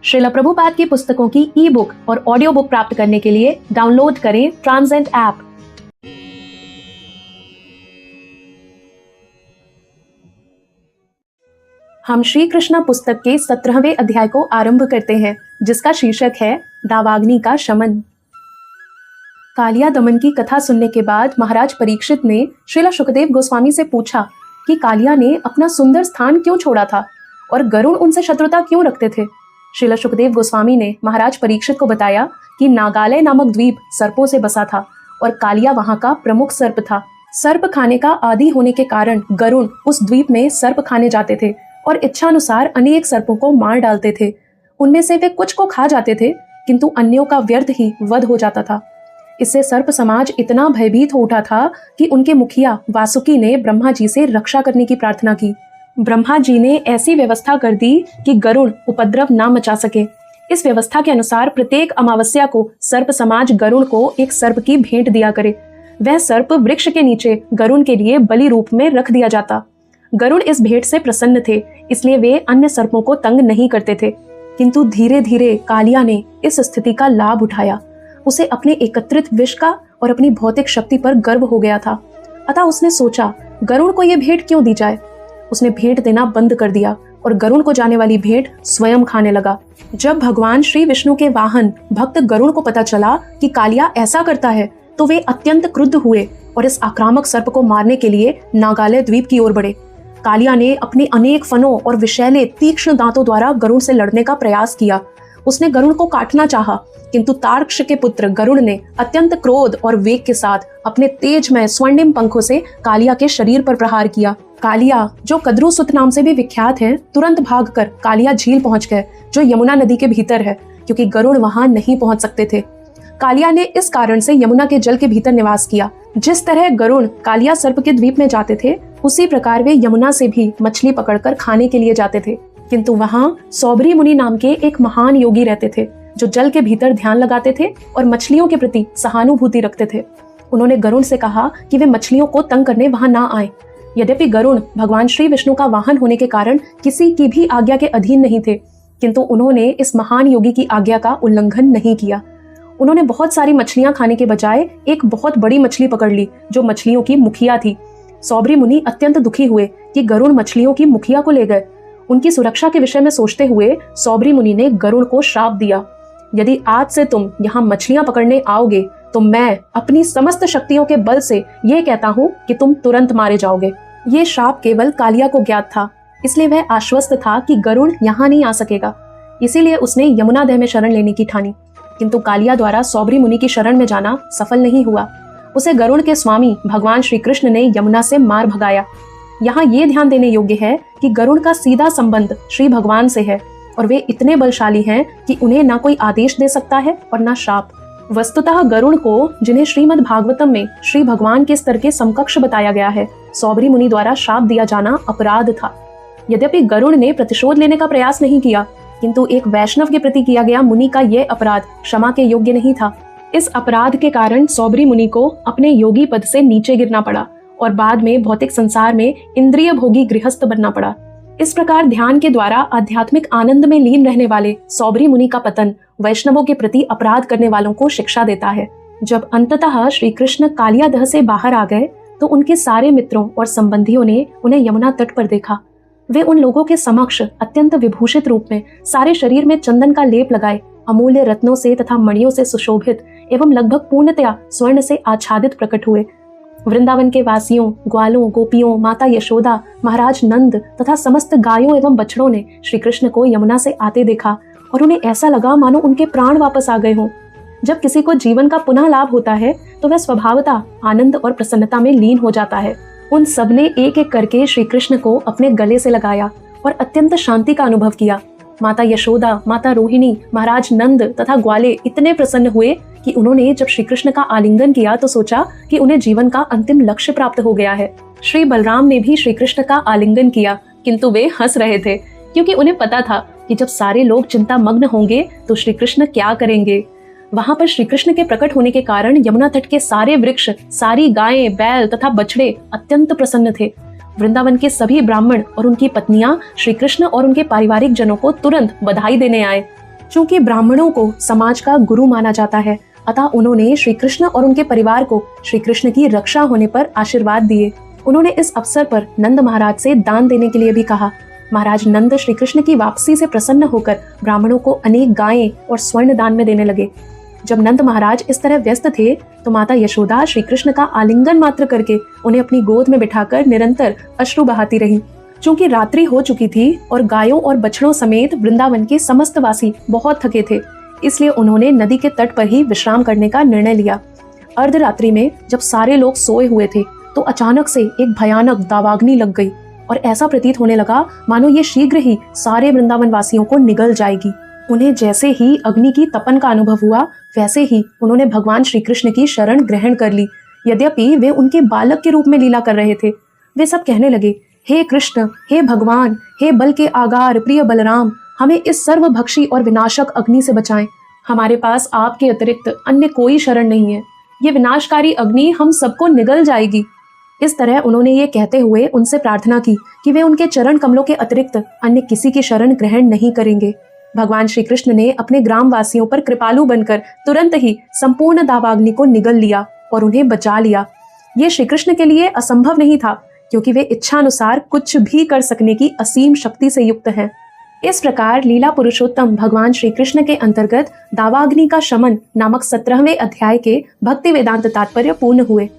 श्रील प्रभुपाद की पुस्तकों की ई बुक और ऑडियो बुक प्राप्त करने के लिए डाउनलोड करें ट्रांसेंड ऐप। हम श्री कृष्ण पुस्तक के 17वें अध्याय को आरंभ करते हैं, जिसका शीर्षक है दावाग्नि का शमन। कालिया दमन की कथा सुनने के बाद महाराज परीक्षित ने श्रील सुखदेव गोस्वामी से पूछा कि कालिया ने अपना सुंदर स्थान क्यों छोड़ा था और गरुड़ उनसे शत्रुता क्यों रखते थे। श्रील सुखदेव गोस्वामी ने महाराज परीक्षित को बताया कि नागालय नामक द्वीप सर्पों से बसा था और कालिया वहां का प्रमुख सर्प था। सर्प खाने का आदी होने के कारण गरुड़ उस द्वीप में सर्प खाने जाते थे और इच्छानुसार अनेक सर्पों को मार डालते थे। उनमें से वे कुछ को खा जाते थे, किंतु अन्यों का व्यर्थ ही वध हो जाता था। इससे सर्प समाज इतना भयभीत हो उठा था कि उनके मुखिया वासुकी ने ब्रह्मा जी से रक्षा करने की प्रार्थना की। ब्रह्मा जी ने ऐसी व्यवस्था कर दी कि गरुड़ उपद्रव ना मचा सके। इस व्यवस्था के अनुसार प्रत्येक अमावस्या को सर्प समाज गरुड़ को एक सर्प की भेंट दिया करे। वह सर्प वृक्ष के नीचे गरुड़ के लिए बलि रूप में रख दिया जाता। गरुड़ इस भेंट से प्रसन्न थे, इसलिए वे अन्य सर्पों को तंग नहीं करते थे। किंतु धीरे धीरे कालिया ने इस स्थिति का लाभ उठाया। उसे अपने एकत्रित विष का और अपनी भौतिक शक्ति पर गर्व हो गया था। अतः उसने सोचा, गरुड़ को यह भेंट क्यों दी जाए। उसने भेंट देना बंद कर दिया और गरुड़ को जाने वाली भेंट स्वयं खाने लगा। जब भगवान श्री विष्णु के वाहन भक्त गरुड़ को पता चला कि कालिया ऐसा करता है, तो वे अत्यंत क्रुद्ध हुए और इस आक्रामक सर्प को मारने के लिए नागालय द्वीप की ओर बढ़े। कालिया ने अपने अनेक फनों और विषैले तीक्ष्ण दांतों द्वारा गरुड़ से लड़ने का प्रयास किया। उसने गरुड़ को काटना चाहा, किंतु तार्क्ष के पुत्र गरुड़ ने अत्यंत क्रोध और वेग के साथ अपने तेजमय स्वर्णिम पंखों से कालिया के शरीर पर प्रहार किया। कालिया, जो कद्रुसुत नाम से भी विख्यात है, तुरंत भागकर कालिया झील पहुंच गए, जो यमुना नदी के भीतर है, क्योंकि गरुड़ वहां नहीं पहुंच सकते थे। कालिया ने इस कारण से यमुना के जल के भीतर निवास किया। जिस तरह गरुड़ कालिया सर्प के द्वीप में जाते थे, उसी प्रकार वे यमुना से भी मछली पकड़कर खाने के लिए जाते थे। किंतु वहां सौबरी मुनि नाम के एक महान योगी रहते थे, जो जल के भीतर ध्यान लगाते थे और मछलियों के प्रति सहानुभूति रखते थे। उन्होंने गरुड़ से कहा कि वे मछलियों को तंग करने वहां ना आए। यद्यपि गरुड़ भगवान श्री विष्णु का वाहन होने के कारण किसी की भी आज्ञा के अधीन नहीं थे, किंतु उन्होंने इस महान योगी की आज्ञा का उल्लंघन नहीं किया। उन्होंने बहुत सारी मछलियां खाने के बजाय एक बहुत बड़ी मछली पकड़ ली, जो मछलियों की मुखिया थी। सौबरी मुनि अत्यंत दुखी हुए कि गरुड़ मछलियों की मुखिया को ले गए। उनकी सुरक्षा के विषय में सोचते हुए सौबरी मुनि ने गरुड़ को श्राप दिया, यदि आज से तुम यहाँ मछलियां पकड़ने आओगे, तो मैं अपनी समस्त शक्तियों के बल से ये कहता हूँ कि तुम तुरंत मारे जाओगे। ये श्राप केवल कालिया को ज्ञात था, इसलिए वह आश्वस्त था कि गरुड़ यहाँ नहीं आ सकेगा। इसीलिए उसने यमुना दह में शरण लेने की ठानी। किंतु कालिया द्वारा सौबरी मुनि की शरण में जाना सफल नहीं हुआ। उसे गरुड़ के स्वामी भगवान श्री कृष्ण ने यमुना से मार भगाया। यहाँ ये ध्यान देने योग्य है कि गरुड़ का सीधा संबंध श्री भगवान से है और वे इतने बलशाली हैं कि उन्हें ना कोई आदेश दे सकता है और ना श्राप। वस्तुतः गरुड़ को, जिन्हें श्रीमद् भागवतम में श्री भगवान के स्तर के समकक्ष बताया गया है, सौबरी मुनि द्वारा श्राप दिया जाना अपराध था। यद्यपि गरुड़ ने प्रतिशोध लेने का प्रयास नहीं किया, किंतु एक वैष्णव के प्रति किया गया मुनि का यह अपराध क्षमा के योग्य नहीं था। इस अपराध के कारण सौबरी मुनि को अपने योगी पद से नीचे गिरना पड़ा और बाद में भौतिक संसार में इंद्रिय भोगी गृहस्थ बनना पड़ा। इस प्रकार ध्यान के द्वारा आध्यात्मिक आनंद में लीन रहने वाले सौबरी मुनि का पतन वैष्णवों के प्रति अपराध करने वालों को शिक्षा देता है। जब अंततः श्री कृष्ण कालिया दह से बाहर आ गए, तो उनके सारे मित्रों और संबंधियों ने उन्हें यमुना तट पर देखा। वे उन लोगों के समक्ष अत्यंत विभूषित रूप में, सारे शरीर में चंदन का लेप लगाए, अमूल्य रत्नों से तथा मणियों से सुशोभित एवं लगभग पूर्णतया स्वर्ण से आच्छादित प्रकट हुए। वृंदावन के वासियों, ग्वालों, गोपियों, माता यशोदा, महाराज नंद तथा समस्त गायों एवं बछड़ों ने श्री कृष्ण को यमुना से आते देखा और उन्हें ऐसा लगा मानो उनके प्राण वापस आ गए हों। जब किसी को जीवन का पुनः लाभ होता है, तो वह स्वभावतः आनंद और प्रसन्नता में लीन हो जाता है। उन सबने एक एक करके श्री कृष्ण को अपने गले से लगाया और अत्यंत शांति का अनुभव किया। माता यशोदा, माता रोहिणी, महाराज नंद तथा ग्वाले इतने प्रसन्न हुए कि उन्होंने जब श्री कृष्ण का आलिंगन किया तो सोचा कि उन्हें जीवन का अंतिम लक्ष्य प्राप्त हो गया है। श्री बलराम ने भी श्री कृष्ण का आलिंगन किया, किंतु वे हंस रहे थे, क्योंकि उन्हें पता था कि जब सारे लोग चिंता मग्न होंगे तो श्री कृष्ण क्या करेंगे। वहां पर श्री कृष्ण के प्रकट होने के कारण यमुना तट के सारे वृक्ष, सारी गायें, बैल तथा बछड़े अत्यंत प्रसन्न थे। वृंदावन के सभी ब्राह्मण और उनकी पत्नियां श्री कृष्ण और उनके पारिवारिक जनों को तुरंत बधाई देने आए। चूंकि ब्राह्मणों को समाज का गुरु माना जाता है, अतः उन्होंने श्री कृष्ण और उनके परिवार को श्री कृष्ण की रक्षा होने पर आशीर्वाद दिए। उन्होंने इस अवसर पर नंद महाराज से दान देने के लिए भी कहा। महाराज नंद श्री कृष्ण की वापसी से प्रसन्न होकर ब्राह्मणों को अनेक गायें और स्वर्ण दान में देने लगे। जब नंद महाराज इस तरह व्यस्त थे तो माता यशोदा श्री कृष्ण का आलिंगन मात्र करके उन्हें अपनी गोद में बिठाकर निरंतर अश्रु बहाती रही। चूंकि रात्रि हो चुकी थी और गायों और बछड़ों समेत वृंदावन के समस्त वासी बहुत थके थे, इसलिए उन्होंने नदी के तट पर ही विश्राम करने का निर्णय लिया। अर्धरात्रि में जब सारे लोग सोए हुए थे तो अचानक से एक भयानक दावाग्नि लग गई और ऐसा प्रतीत होने लगा मानो ये शीघ्र ही सारे वृंदावन वासियों को निगल जाएगी। उन्हें जैसे ही अग्नि की तपन का अनुभव हुआ, वैसे ही उन्होंने भगवान श्री कृष्ण की शरण ग्रहण कर ली। यद्यपि वे उनके बालक के रूप में लीला कर रहे थे। वे सब कहने लगे, हे कृष्ण, हे भगवान, हे बल के आगार प्रिय बलराम, हमें इस सर्वभक्षी और विनाशक अग्नि से बचाएं। हमारे पास आपके अतिरिक्त अन्य कोई शरण नहीं है। ये विनाशकारी अग्नि हम सबको निगल जाएगी। इस तरह उन्होंने ये कहते हुए उनसे प्रार्थना की कि वे उनके चरण कमलों के अतिरिक्त अन्य किसी की शरण ग्रहण नहीं करेंगे। भगवान श्री कृष्ण ने अपने ग्राम वासियों पर कृपालु बनकर तुरंत ही संपूर्ण दावाग्नि को निगल लिया और उन्हें बचा लिया। ये श्री कृष्ण के लिए असंभव नहीं था, क्योंकि वे इच्छानुसार कुछ भी कर सकने की असीम शक्ति से युक्त हैं। इस प्रकार लीला पुरुषोत्तम भगवान श्री कृष्ण के अंतर्गत दावाग्नि का शमन नामक 17वें अध्याय के भक्ति वेदांत तात्पर्य पूर्ण हुए।